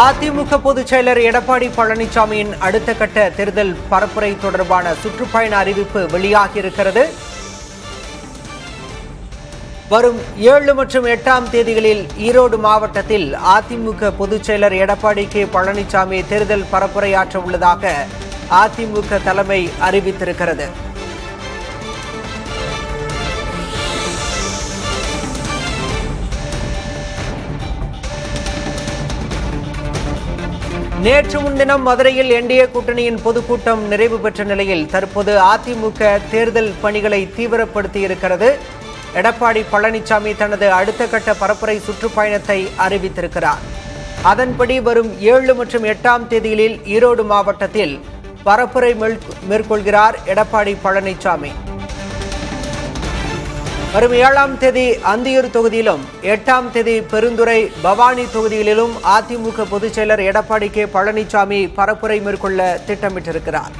அதிமுக பொதுச் செயலர் எடப்பாடி பழனிசாமியின் அடுத்த கட்ட தேர்தல் பரப்புரை தொடர்பான சுற்றுப்பயண அறிவிப்பு வெளியாகியிருக்கிறது. வரும் 7 மற்றும் 8ஆம் தேதிகளில் ஈரோடு மாவட்டத்தில் அதிமுக பொதுச் செயலர் எடப்பாடி கே பழனிசாமி தேர்தல் பரப்புரையாற்ற உள்ளதாக அதிமுக தலைமை அறிவித்திருக்கிறது. நேற்று முன்தினம் மதுரையில் என்டிஏ கூட்டணியின் பொதுக்கூட்டம் நிறைவு பெற்ற நிலையில் தற்போது அதிமுக தேர்தல் பணிகளை தீவிரப்படுத்தியிருக்கிறது. எடப்பாடி பழனிசாமி தனது அடுத்த கட்ட பரப்புரை சுற்றுப்பயணத்தை அறிவித்திருக்கிறார். அதன்படி வரும் 7 மற்றும் 8ஆம் தேதிகளில் ஈரோடு மாவட்டத்தில் பரப்புரை மேற்கொள்கிறார் எடப்பாடி பழனிசாமி. வரும் 7ஆம் தேதி அந்தியூர் தொகுதியிலும் 8ஆம் தேதி பெருந்துறை பவானி தொகுதிகளிலும் அதிமுக பொதுச் செயலர் எடப்பாடி கே பழனிசாமி பரப்புரை மேற்கொள்ள திட்டமிட்டிருக்கிறார்.